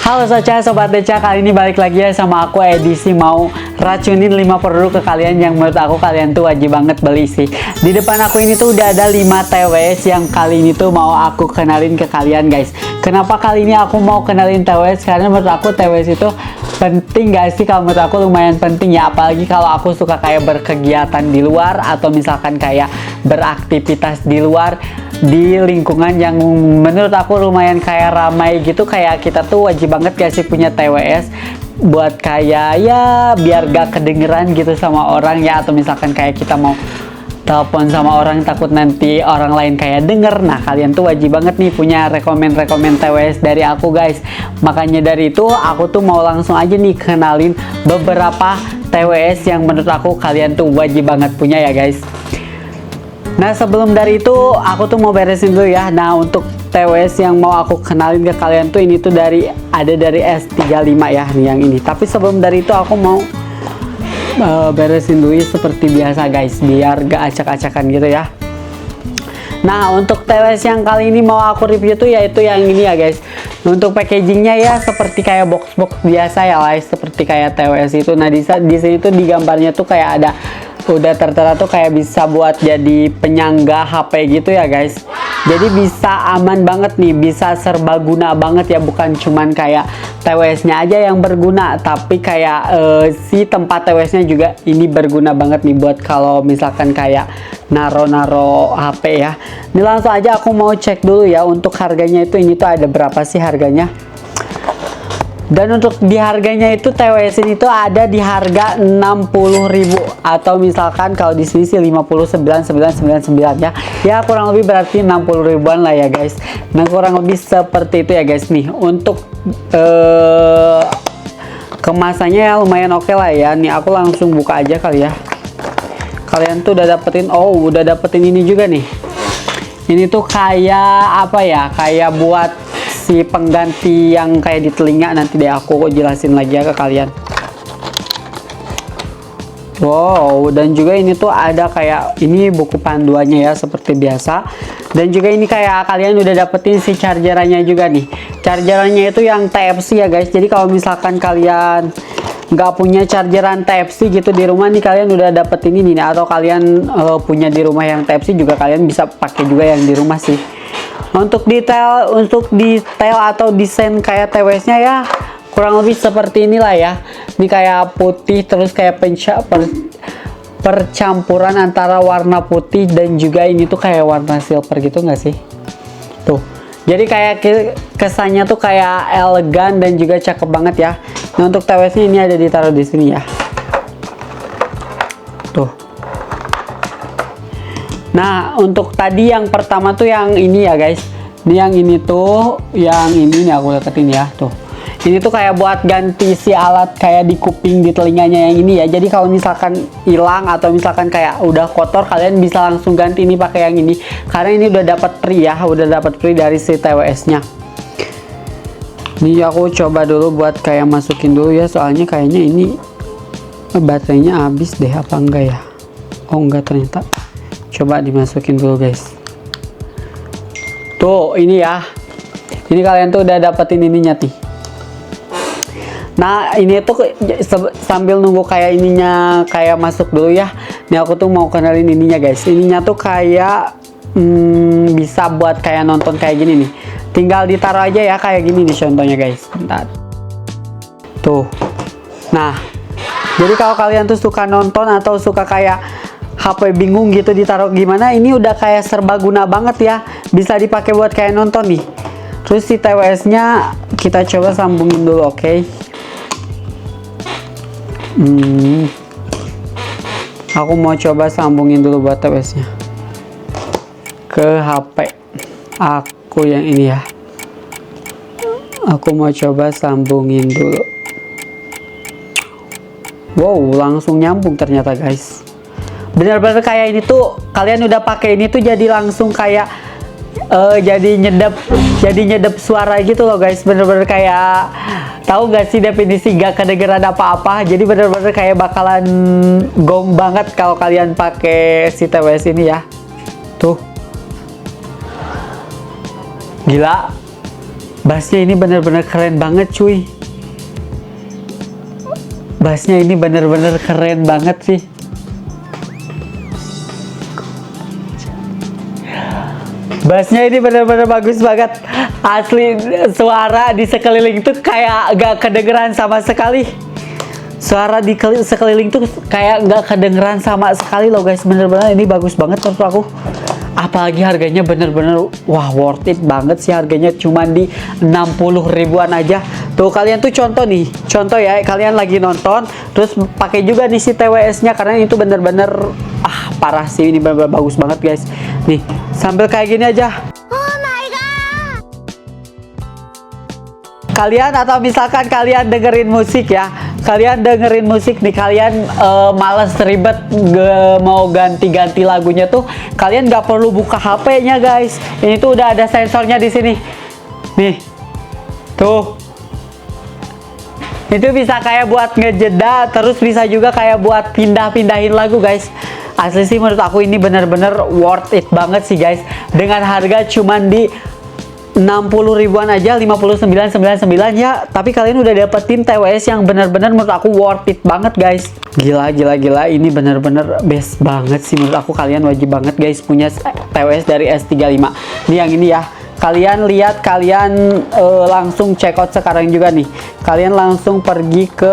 Halo Sobat Deca, kali ini balik lagi ya sama aku edisi mau racunin 5 produk ke kalian yang menurut aku kalian tuh wajib banget beli sih. Di depan aku ini tuh udah ada 5 TWS yang kali ini tuh mau aku kenalin ke kalian guys. Kenapa kali ini aku mau kenalin TWS? Karena menurut aku TWS itu penting gak sih? Kalau menurut aku lumayan penting ya, apalagi kalau aku suka kayak berkegiatan di luar atau misalkan kayak beraktivitas di luar di lingkungan yang menurut aku lumayan kayak ramai gitu. Kayak kita tuh wajib banget gak sih punya TWS buat kayak ya biar gak kedengeran gitu sama orang ya, atau misalkan kayak kita mau telepon sama orang takut nanti orang lain kayak denger. Nah kalian tuh wajib banget nih punya rekomen TWS dari aku guys. Makanya dari itu aku tuh mau langsung aja nih kenalin beberapa TWS yang menurut aku kalian tuh wajib banget punya ya guys. Nah sebelum dari itu aku tuh mau beresin dulu ya. Nah untuk TWS yang mau aku kenalin ke kalian tuh ini tuh ada dari S35 ya nih yang ini. Tapi sebelum dari itu aku mau beresin dulu seperti biasa guys, biar gak acak-acakan gitu ya. Nah untuk TWS yang kali ini mau aku review tuh yaitu yang ini ya guys. Untuk packagingnya ya seperti kayak box-box biasa ya guys, seperti kayak TWS itu. Nah di sini tuh di gambarnya tuh kayak ada udah tertera tuh kayak bisa buat jadi penyangga HP gitu ya guys. Jadi bisa aman banget nih, bisa serbaguna banget ya, bukan cuman kayak TWS-nya aja yang berguna, tapi kayak si tempat TWS-nya juga ini berguna banget nih buat kalau misalkan kayak naro-naro HP ya. Ini langsung aja aku mau cek dulu ya untuk harganya itu, ini tuh ada berapa sih harganya. Dan untuk di harganya itu TWS ini tuh ada di harga 60.000 atau misalkan kalau di sini sih 59.999 ya. Ya kurang lebih berarti 60 ribuan lah ya guys. Nah kurang lebih seperti itu ya guys nih. Untuk kemasannya ya lumayan oke lah ya. Nih aku langsung buka aja kali ya. Kalian tuh udah dapetin ini juga nih. Ini tuh kayak apa ya? Kayak buat si pengganti yang kayak di telinga, nanti deh aku jelasin lagi ya ke kalian. Wow, dan juga ini tuh ada kayak ini buku panduannya ya seperti biasa. Dan juga ini kayak kalian udah dapetin si chargerannya juga nih. Chargerannya itu yang TFC ya guys. Jadi kalau misalkan kalian nggak punya chargeran TFC gitu di rumah nih, kalian udah dapetin ini nih. Atau kalian punya di rumah yang TFC juga, kalian bisa pakai juga yang di rumah sih. Untuk detail atau desain kayak TWS-nya ya kurang lebih seperti inilah ya. Ini kayak putih terus kayak percampuran antara warna putih dan juga ini tuh kayak warna silver gitu nggak sih? Tuh. Jadi kayak kesannya tuh kayak elegan dan juga cakep banget ya. Nah untuk TWS-nya ini ada ditaruh di sini ya. Tuh. Nah untuk tadi yang pertama tuh yang ini ya guys. Ini yang ini tuh, yang ini nih aku deketin ya tuh. Ini tuh kayak buat ganti si alat kayak di kuping di telinganya yang ini ya. Jadi kalau misalkan hilang atau misalkan kayak udah kotor, kalian bisa langsung ganti ini pakai yang ini. Karena ini udah dapat free ya, udah dapat free dari si TWS-nya. Ini aku coba dulu buat kayak masukin dulu ya, soalnya kayaknya ini baterainya habis deh, apa enggak ya? Oh enggak ternyata. Coba dimasukin dulu guys. Tuh ini ya. Ini kalian tuh udah dapetin ininya nih. Nah ini tuh sambil nunggu kayak ininya kayak masuk dulu ya. Nih aku tuh mau kenalin ininya guys. Ininya tuh kayak bisa buat kayak nonton kayak gini nih. Tinggal ditaruh aja ya kayak gini nih contohnya guys. Bentar. Tuh. Nah jadi kalau kalian tuh suka nonton atau suka kayak HP bingung gitu ditaruh gimana, ini udah kayak serbaguna banget ya, bisa dipakai buat kayak nonton nih. Terus si TWS-nya kita coba sambungin dulu, oke? Aku mau coba sambungin dulu buat TWS-nya ke HP aku yang ini ya. Aku mau coba sambungin dulu. Wow, langsung nyambung ternyata guys. Bener-bener kayak ini tuh kalian udah pakai ini tuh jadi langsung kayak jadi nyedep suara gitu loh guys. Bener-bener kayak tahu gak sih definisi gak kedengeran apa-apa. Jadi bener-bener kayak bakalan gong banget kalau kalian pakai si TWS ini ya. Tuh. Gila. Bassnya ini bener-bener keren banget cuy. Bassnya ini bener-bener keren banget sih. Bassnya ini bener-bener bagus banget. Asli suara di sekeliling tuh kayak gak kedengeran sama sekali. Suara di sekeliling tuh kayak gak kedengeran sama sekali loh guys. Bener-bener ini bagus banget menurut aku. Apalagi harganya bener-bener wah worth it banget sih, harganya cuma di 60 ribuan aja. Tuh kalian tuh contoh nih, contoh ya, kalian lagi nonton terus pakai juga nih si TWS nya, karena itu bener-bener parah sih, ini bener-bener bagus banget guys. Nih sambil kayak gini aja. Kalian atau misalkan kalian dengerin musik ya, kalian dengerin musik nih, kalian males ribet mau ganti-ganti lagunya tuh, kalian nggak perlu buka HP-nya guys. Ini tuh udah ada sensornya di sini. Nih, tuh. Itu bisa kayak buat ngejeda, terus bisa juga kayak buat pindah-pindahin lagu guys. Asli sih menurut aku ini bener-bener worth it banget sih guys. Dengan harga cuman di 60 ribuan aja, 59,99 ya, tapi kalian udah dapetin TWS yang bener-bener menurut aku worth it banget guys. Gila, ini bener-bener best banget sih menurut aku. Kalian wajib banget guys punya TWS dari S35. Ini yang ini ya, kalian lihat, kalian langsung check out sekarang juga nih. Kalian langsung pergi ke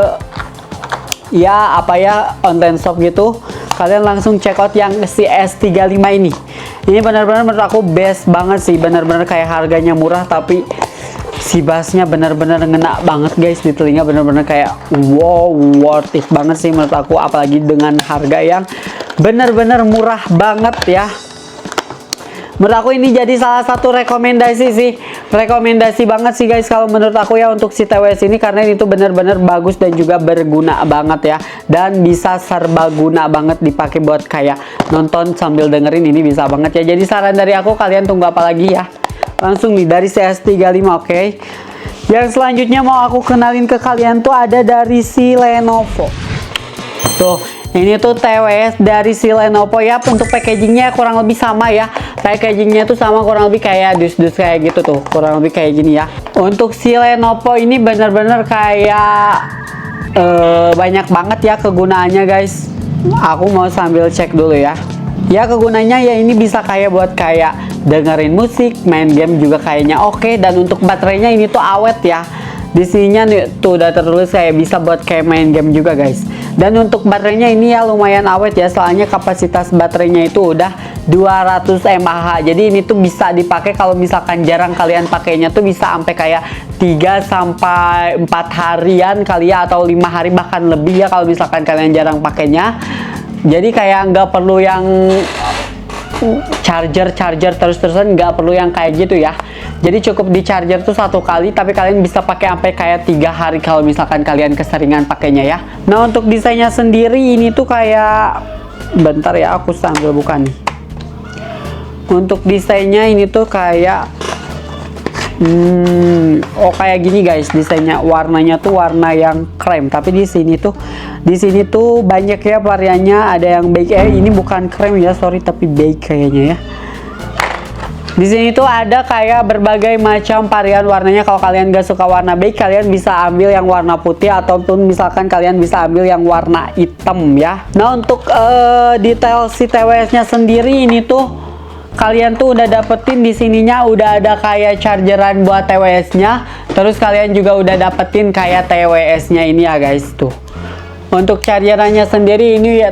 ya apa ya, online shop gitu, kalian langsung check out yang si S35 ini. Ini benar-benar menurut aku best banget sih, benar-benar kayak harganya murah tapi si bassnya benar-benar ngena banget guys di telinga, benar-benar kayak wow, worth it banget sih menurut aku, apalagi dengan harga yang benar-benar murah banget ya. Menurut aku ini jadi salah satu rekomendasi sih, rekomendasi banget sih guys kalau menurut aku ya untuk si TWS ini, karena ini tuh bener-bener bagus dan juga berguna banget ya, dan bisa serbaguna banget dipakai buat kayak nonton sambil dengerin, ini bisa banget ya. Jadi saran dari aku, kalian tunggu apa lagi ya, langsung nih dari CS35. Oke. Yang selanjutnya mau aku kenalin ke kalian tuh ada dari si Lenovo. Tuh, ini tuh TWS dari si Lenovo ya. Untuk packagingnya kurang lebih sama ya, packagingnya tuh sama, kurang lebih kayak dus-dus kayak gitu tuh, kurang lebih kayak gini ya. Untuk si Lenovo ini bener-bener kayak banyak banget ya kegunaannya guys. Aku mau sambil cek dulu ya. Ya kegunaannya ya ini bisa kayak buat kayak dengerin musik, main game juga kayaknya oke. Dan untuk baterainya ini tuh awet ya. Di sininya nih tuh udah tertulis kayak bisa buat kayak main game juga guys. Dan untuk baterainya ini ya lumayan awet ya, soalnya kapasitas baterainya itu udah 200 mAh. Jadi ini tuh bisa dipakai kalau misalkan jarang kalian pakainya, tuh bisa sampai kayak 3 sampai 4 harian kali ya, atau 5 hari bahkan lebih ya kalau misalkan kalian jarang pakainya. Jadi kayak nggak perlu yang charger terus-terusan, nggak perlu yang kayak gitu ya. Jadi cukup di charger tuh 1 kali, tapi kalian bisa pakai sampai kayak 3 hari kalau misalkan kalian keseringan pakainya ya. Nah untuk desainnya sendiri ini tuh kayak, bentar ya aku sambil buka nih. Untuk desainnya ini tuh kayak kayak gini guys desainnya. Warnanya tuh warna yang krem, tapi di sini tuh banyak ya variannya. Ada yang beige, ini bukan krem ya, sorry, tapi beige kayaknya ya. Di sini tuh ada kayak berbagai macam varian warnanya. Kalau kalian gak suka warna beige, kalian bisa ambil yang warna putih, ataupun misalkan kalian bisa ambil yang warna hitam ya. Nah untuk detail si TWS nya sendiri ini tuh kalian tuh udah dapetin di sininya udah ada kayak chargeran buat TWS nya. Terus kalian juga udah dapetin kayak TWS nya ini ya guys tuh. Untuk chargerannya sendiri ini ya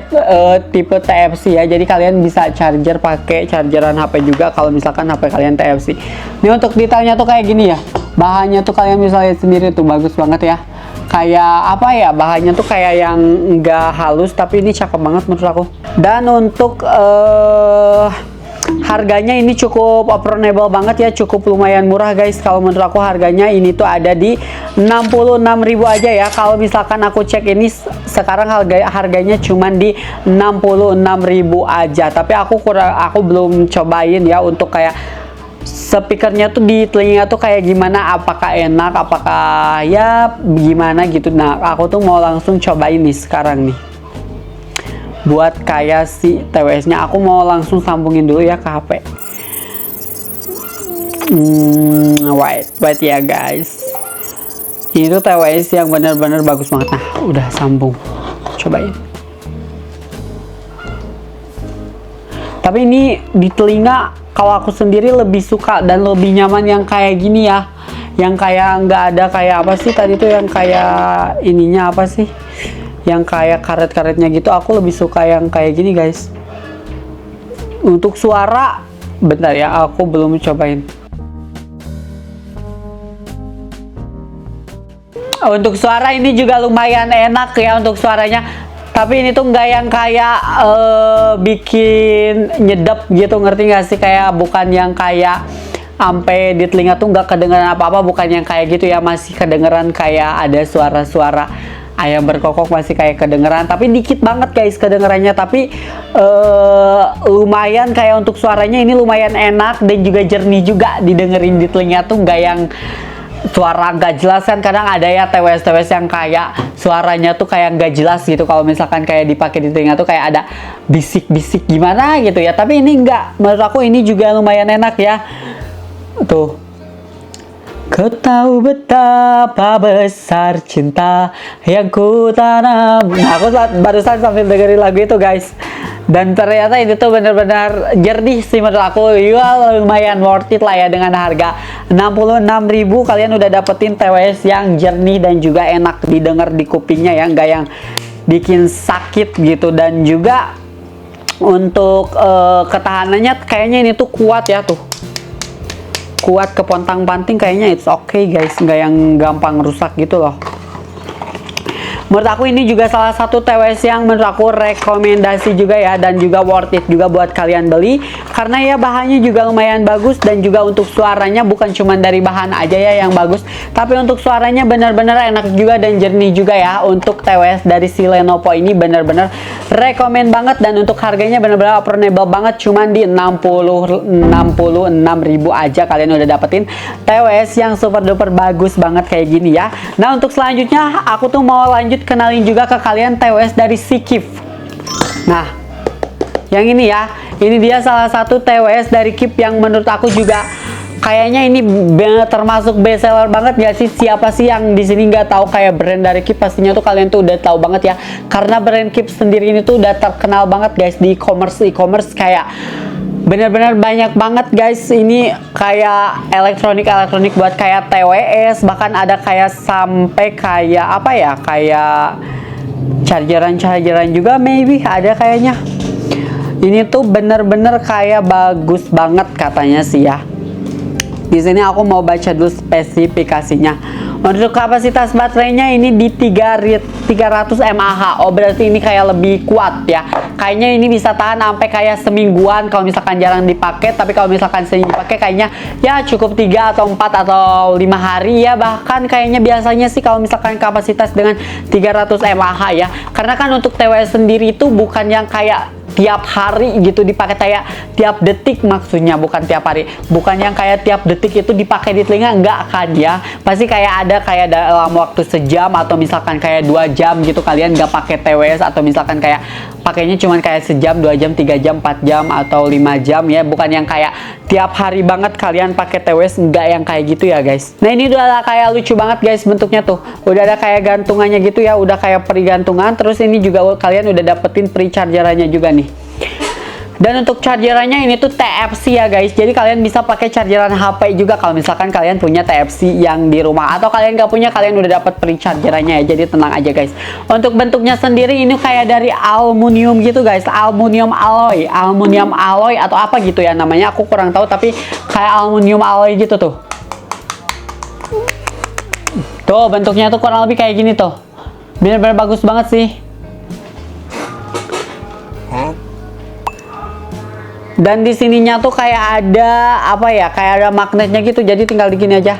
tipe TFC ya, jadi kalian bisa charger pakai chargeran HP juga kalau misalkan HP kalian TFC. Ini untuk detailnya tuh kayak gini ya, bahannya tuh kalian bisa lihat sendiri tuh bagus banget ya. Kayak apa ya, bahannya tuh kayak yang enggak halus, tapi ini cakep banget menurut aku. Dan untuk harganya ini cukup affordable banget ya, cukup lumayan murah guys. Kalau menurut aku harganya ini tuh ada di 66.000 aja ya. Kalau misalkan aku cek ini sekarang harganya cuman di 66.000 aja. Tapi aku belum cobain ya untuk kayak speakernya tuh di telinga tuh kayak gimana, apakah enak, apakah ya gimana gitu. Nah aku tuh mau langsung cobain nih sekarang nih. Buat kayak si TWS nya aku mau langsung sambungin dulu ya ke HP. Wait ya guys. Ini tuh TWS yang benar-benar bagus banget. Nah, udah sambung. Cobain. Tapi ini di telinga, kalau aku sendiri lebih suka dan lebih nyaman yang kayak gini ya. Yang kayak nggak ada kayak apa sih tadi tuh, yang kayak ininya apa sih? Yang kayak karet-karetnya gitu. Aku lebih suka yang kayak gini guys. Untuk suara, bentar ya, aku belum cobain. Untuk suara ini juga lumayan enak ya untuk suaranya. Tapi ini tuh nggak yang kayak bikin nyedap gitu, ngerti nggak sih? Kayak bukan yang kayak sampai di telinga tuh nggak kedengeran apa-apa, bukan yang kayak gitu ya. Masih kedengeran kayak ada suara-suara ayam berkokok, masih kayak kedengeran. Tapi dikit banget guys kedengerannya. Tapi lumayan kayak untuk suaranya ini lumayan enak dan juga jernih juga didengerin di telinga tuh, nggak yang suara nggak jelas. Kan kadang ada ya TWS yang kayak suaranya tuh kayak nggak jelas gitu, kalau misalkan kayak dipakai di telinga tuh kayak ada bisik-bisik gimana gitu ya. Tapi ini nggak, menurut aku ini juga lumayan enak ya. Tuh, kau tahu betapa besar cinta yang ku tanam. Nah, aku barusan sambil dengerin lagu itu guys. Dan ternyata itu tuh bener-bener jernih sih menurut aku. Ya lumayan worth it lah ya, dengan harga 66.000 kalian udah dapetin TWS yang jernih dan juga enak didengar di kupingnya ya, nggak yang bikin sakit gitu. Dan juga untuk ketahanannya kayaknya ini tuh kuat ya, tuh kuat ke pontang-panting, kayaknya it's okay guys, nggak yang gampang rusak gitu loh. Menurut aku ini juga salah satu TWS yang menurut aku rekomendasi juga ya, dan juga worth it juga buat kalian beli, karena ya bahannya juga lumayan bagus. Dan juga untuk suaranya bukan cuma dari bahan aja ya yang bagus, tapi untuk suaranya benar-benar enak juga dan jernih juga ya. Untuk TWS dari si Lenovo ini benar-benar rekomen banget, dan untuk harganya benar-benar affordable banget, cuman di 66.000 aja kalian udah dapetin TWS yang super duper bagus banget kayak gini ya. Nah, untuk selanjutnya aku tuh mau lanjut kenalin juga ke kalian TWS dari Kip. Nah, yang ini ya, ini dia salah satu TWS dari Kip yang menurut aku juga kayaknya ini termasuk best seller banget ya sih. Siapa sih yang di sini nggak tahu kayak brand dari Kip? Pastinya tuh kalian tuh udah tahu banget ya, karena brand Kip sendiri ini tuh udah terkenal banget guys di e-commerce kayak bener-bener banyak banget guys. Ini kayak elektronik buat kayak TWS, bahkan ada kayak sampai kayak apa ya, kayak chargeran juga maybe ada kayaknya. Ini tuh bener-bener kayak bagus banget katanya sih ya. Di sini aku mau baca dulu spesifikasinya. Untuk kapasitas baterainya ini di 300 mAh. Oh, berarti ini kayak lebih kuat ya. Kayaknya ini bisa tahan sampai kayak semingguan kalau misalkan jarang dipakai. Tapi kalau misalkan sering dipakai kayaknya ya cukup 3 atau 4 atau 5 hari ya. Bahkan kayaknya biasanya sih kalau misalkan kapasitas dengan 300 mAh ya. Karena kan untuk TWS sendiri itu bukan yang kayak tiap hari gitu dipakai, kayak tiap detik, maksudnya bukan tiap hari, bukan yang kayak tiap detik itu dipakai di telinga, enggak kan ya. Pasti kayak ada kayak dalam waktu sejam atau misalkan kayak 2 jam gitu kalian nggak pakai TWS, atau misalkan kayak pakainya cuman kayak sejam, 2 jam, 3 jam, 4 jam atau 5 jam ya. Bukan yang kayak tiap hari banget kalian pakai TWS, enggak yang kayak gitu ya guys. Nah, ini udah kayak lucu banget guys bentuknya tuh. Udah ada kayak gantungannya gitu ya, udah kayak perigantungan. Terus ini juga kalian udah dapetin free chargerannya juga nih. Dan untuk chargerannya ini tuh TFC ya guys. Jadi kalian bisa pakai chargeran HP juga kalau misalkan kalian punya TFC yang di rumah, atau kalian nggak punya, kalian udah dapat free chargerannya ya. Jadi tenang aja guys. Untuk bentuknya sendiri ini kayak dari aluminium gitu guys, aluminium alloy atau apa gitu ya namanya, aku kurang tahu, tapi kayak aluminium alloy gitu tuh. Tuh bentuknya tuh kurang lebih kayak gini tuh. Bener-bener bagus banget sih. Dan di sininya tuh kayak ada apa ya, kayak ada magnetnya gitu, jadi tinggal digini aja.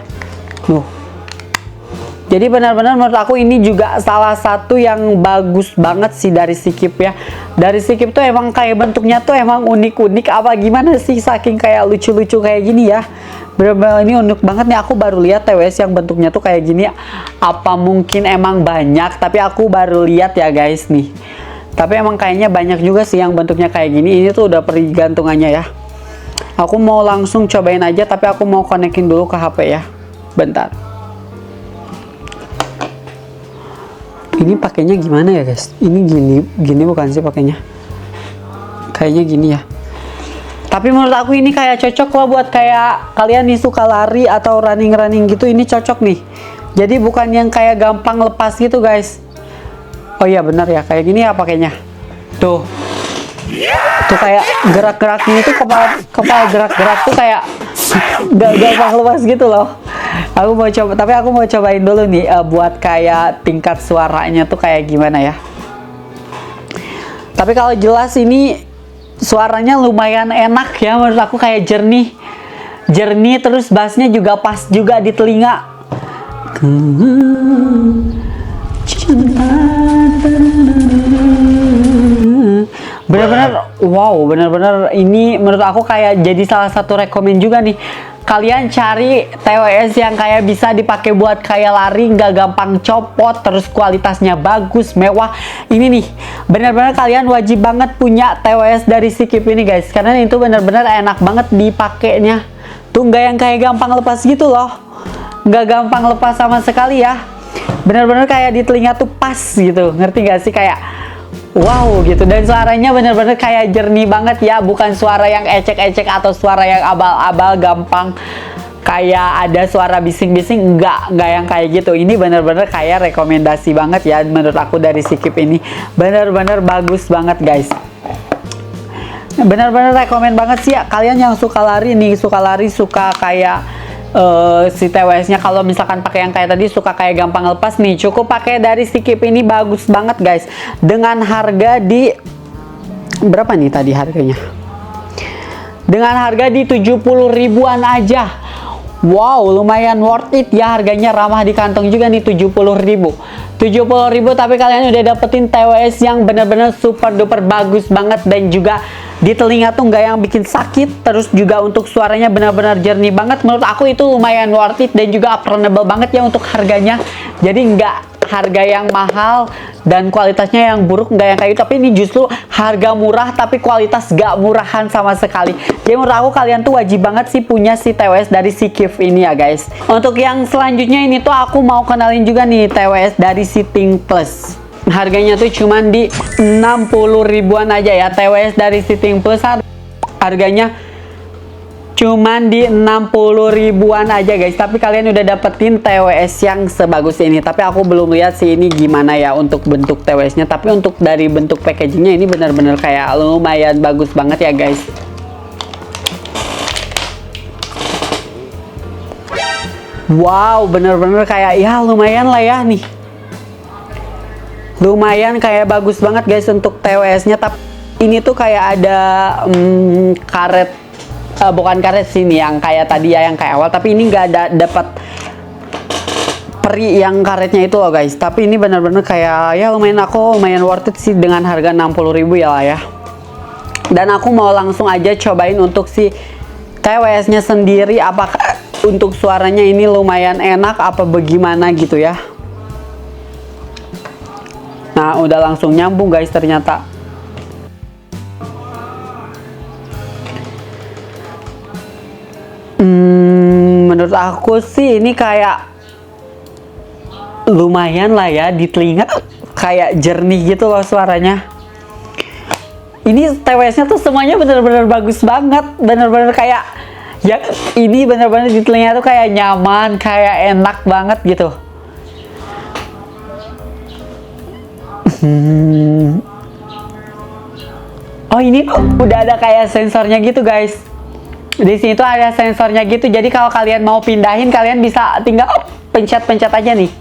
Jadi benar-benar menurut aku ini juga salah satu yang bagus banget sih dari Kip ya. Dari Kip tuh emang kayak bentuknya tuh emang unik-unik apa gimana sih, saking kayak lucu-lucu kayak gini ya. Bener-bener ini unik banget nih. Aku baru lihat TWS yang bentuknya tuh kayak gini. Apa mungkin emang banyak, tapi aku baru lihat ya guys nih. Tapi emang kayaknya banyak juga sih yang bentuknya kayak gini. Ini tuh udah perigantungannya ya. Aku mau langsung cobain aja, tapi aku mau konekin dulu ke HP ya. Bentar. Ini pakainya gimana ya guys? Ini gini bukan sih pakainya? Kayaknya gini ya. Tapi menurut aku ini kayak cocok loh buat kayak kalian nih suka lari atau running gitu, ini cocok nih. Jadi bukan yang kayak gampang lepas gitu guys. Oh iya benar ya, kayak gini ya pakainya. Tuh kayak gerak-geraknya itu kepala gerak-gerak tuh kayak gak gampang lepas gitu loh. Aku mau coba, tapi aku mau cobain dulu nih buat kayak tingkat suaranya tuh kayak gimana ya. Tapi kalau jelas ini suaranya lumayan enak ya, menurut aku kayak jernih terus bassnya juga pas juga di telinga. Bener-bener wow, bener-bener ini menurut aku kayak jadi salah satu rekomen juga nih. Kalian cari TWS yang kayak bisa dipakai buat kayak lari, nggak gampang copot, terus kualitasnya bagus, mewah. Ini nih, bener-bener kalian wajib banget punya TWS dari Sikip ini guys, karena itu bener-bener enak banget dipakainya. Tuh nggak yang kayak gampang lepas gitu loh, nggak gampang lepas sama sekali ya. Bener-bener kayak di telinga tuh pas gitu, ngerti gak sih, kayak wow gitu. Dan suaranya bener-bener kayak jernih banget ya, bukan suara yang ecek-ecek atau suara yang abal-abal gampang kayak ada suara bising-bising, enggak yang kayak gitu. Ini bener-bener kayak rekomendasi banget ya menurut aku dari Sikip ini, bener-bener bagus banget guys. Bener-bener rekomen banget sih ya kalian yang suka lari nih, suka kayak si TWS-nya. Kalau misalkan pakai yang kayak tadi suka kayak gampang lepas nih, cukup pakai dari Sikip ini, bagus banget guys. Dengan harga di berapa nih tadi harganya? Dengan harga di 70 ribuan aja. Wow, lumayan worth it ya, harganya ramah di kantong juga nih, 70 ribu. Tapi kalian udah dapetin TWS yang bener-bener super duper bagus banget, dan juga di telinga tuh nggak yang bikin sakit, terus juga untuk suaranya benar-benar jernih banget. Menurut aku itu lumayan worth it dan juga affordable banget ya untuk harganya. Jadi nggak harga yang mahal dan kualitasnya yang buruk, nggak yang kayak gitu. Tapi ini justru harga murah tapi kualitas nggak murahan sama sekali. Jadi menurut aku kalian tuh wajib banget sih punya si TWS dari Sikip ini ya guys. Untuk yang selanjutnya ini tuh aku mau kenalin juga nih TWS dari si Think Plus. Harganya tuh cuman di 60 ribuan aja ya. TWS dari si Think Plus harganya cuman di 60 ribuan aja guys. Tapi kalian udah dapetin TWS yang sebagus ini. Tapi aku belum lihat sih ini gimana ya untuk bentuk TWS nya. Tapi untuk dari bentuk packagingnya ini bener-bener kayak lumayan bagus banget ya guys. Wow, bener-bener kayak ya lumayan lah ya nih. Lumayan kayak bagus banget guys untuk TWS-nya. Tapi ini tuh kayak ada karet, bukan karet sini yang kayak tadi ya, yang kayak awal. Tapi ini nggak ada dapat peri yang karetnya itu loh guys. Tapi ini bener-bener kayak ya lumayan worth it sih dengan harga 60 ribu ya lah ya. Dan aku mau langsung aja cobain untuk si TWS-nya sendiri, apakah untuk suaranya ini lumayan enak apa bagaimana gitu ya. Nah, udah langsung nyambung guys ternyata. Menurut aku sih ini kayak lumayan lah ya di telinga, kayak jernih gitu loh suaranya. Ini TWS-nya tuh semuanya bener-bener bagus banget, bener-bener kayak ya ini bener-bener di telinga tuh kayak nyaman, kayak enak banget gitu. Oh ini udah ada kayak sensornya gitu guys. Di sini tuh ada sensornya gitu. Jadi kalau kalian mau pindahin, kalian bisa tinggal pencet-pencet aja nih.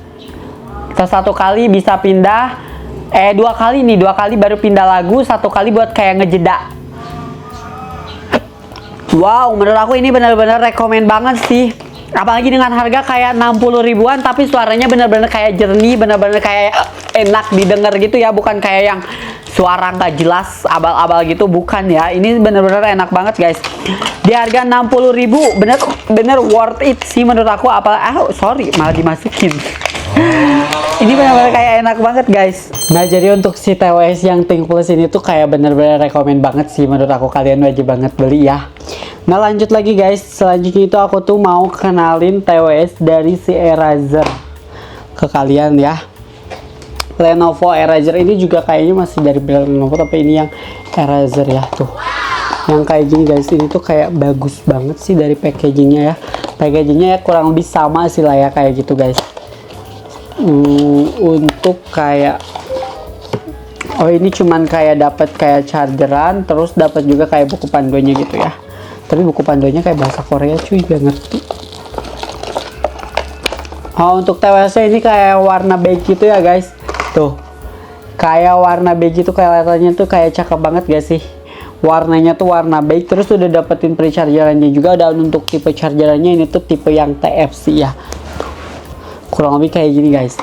Atau satu kali bisa pindah, dua kali baru pindah lagu, satu kali buat kayak ngejeda. Wow, menurut aku ini benar-benar rekomen banget sih. Apalagi dengan harga kayak 60 ribuan, tapi suaranya bener-bener kayak jernih, bener-bener kayak enak didengar gitu ya, bukan kayak yang suara nggak jelas, abal-abal gitu, bukan ya. Ini bener-bener enak banget guys. Di harga 60 ribu, bener worth it sih menurut aku. Sorry, malah dimasukin. Ini bener-bener kayak enak banget guys. Nah, jadi untuk si TWS yang Think Plus ini tuh kayak bener-bener rekomen banget sih menurut aku. Kalian wajib banget beli ya. Nah lanjut lagi guys, selanjutnya itu aku tuh mau kenalin TWS dari si Eraser ke kalian ya. Lenovo Eraser ini juga kayaknya masih dari brand Lenovo, tapi ini yang Eraser ya tuh. Yang kayak gini guys, ini tuh kayak bagus banget sih dari packagingnya ya. Packagingnya ya kurang lebih sama sih lah ya kayak gitu guys. Untuk kayak ini cuman kayak dapat kayak chargeran, terus dapat juga kayak buku panduannya gitu ya. Tapi buku panduannya kayak bahasa Korea cuy, gak ngerti. Untuk TWS ini kayak warna beige gitu ya guys. Tuh, kayak warna beige itu kelihatannya tuh kayak cakep banget gak sih? Warnanya tuh warna beige, terus udah dapetin pre-chargerannya juga. Dan untuk tipe chargerannya ini tuh tipe yang TFC ya. Tuh, kurang lebih kayak gini guys.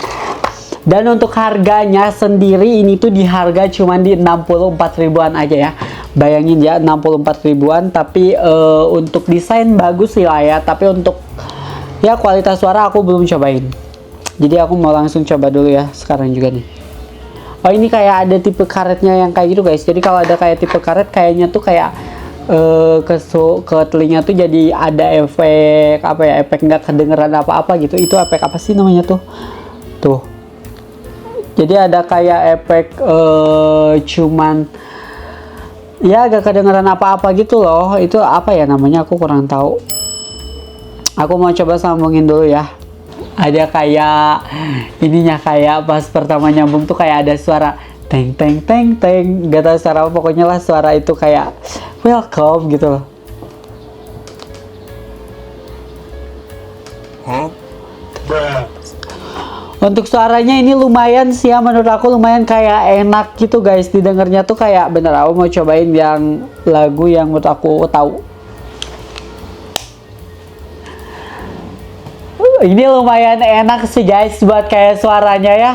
Dan untuk harganya sendiri ini tuh di harga cuman di 64 ribuan aja ya. Bayangin ya, 64 ribuan, tapi untuk desain bagus sih lah ya. Tapi untuk ya kualitas suara aku belum cobain. Jadi aku mau langsung coba dulu ya sekarang juga nih. Ini kayak ada tipe karetnya yang kayak gitu guys. Jadi kalau ada kayak tipe karet, kayaknya tuh kayak ke telinga tuh jadi ada efek apa ya, efek nggak kedengeran apa-apa gitu. Itu efek apa sih namanya tuh? Tuh. Jadi ada kayak efek cuman ya gak kedengeran apa-apa gitu loh. Itu apa ya namanya, aku kurang tahu. Aku mau coba sambungin dulu ya. Ada kayak ininya, kayak pas pertama nyambung tuh kayak ada suara teng teng teng teng, gak tahu suara apa, pokoknya lah suara itu kayak welcome gitu loh. Untuk suaranya ini lumayan sih ya, menurut aku lumayan kayak enak gitu guys didengarnya tuh, kayak bener. Aku mau cobain yang lagu yang menurut aku tahu. Ini lumayan enak sih guys buat kayak suaranya ya.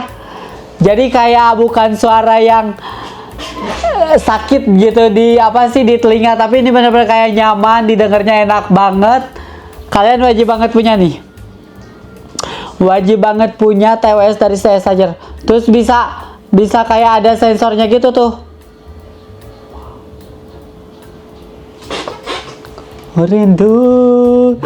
Jadi kayak bukan suara yang sakit gitu di apa sih di telinga, tapi ini bener-bener kayak nyaman didengarnya, enak banget. Kalian wajib banget punya nih. Wajib banget punya TWS dari Eraser. Terus bisa kayak ada sensornya gitu tuh. Rindu.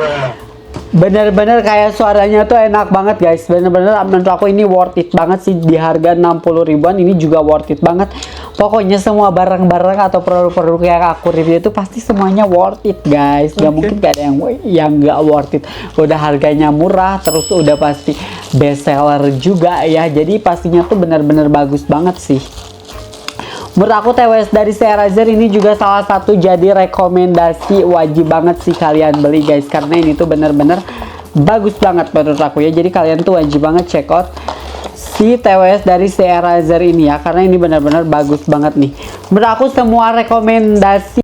Bener-bener kayak suaranya tuh enak banget guys. Bener-bener menurut aku ini worth it banget sih. Di harga 60 ribuan ini juga worth it banget. Pokoknya semua barang-barang atau produk-produk yang aku review itu pasti semuanya worth it guys. Gak mungkin gak ada yang gak worth it. Udah harganya murah, terus udah pasti best seller juga ya. Jadi pastinya tuh bener-bener bagus banget sih. Menurut aku TWS dari Eraser ini juga salah satu jadi rekomendasi, wajib banget sih kalian beli guys, karena ini tuh bener-bener bagus banget menurut aku ya. Jadi kalian tuh wajib banget check out si TWS dari Eraser ini ya, karena ini bener-bener bagus banget nih. Menurut aku semua rekomendasi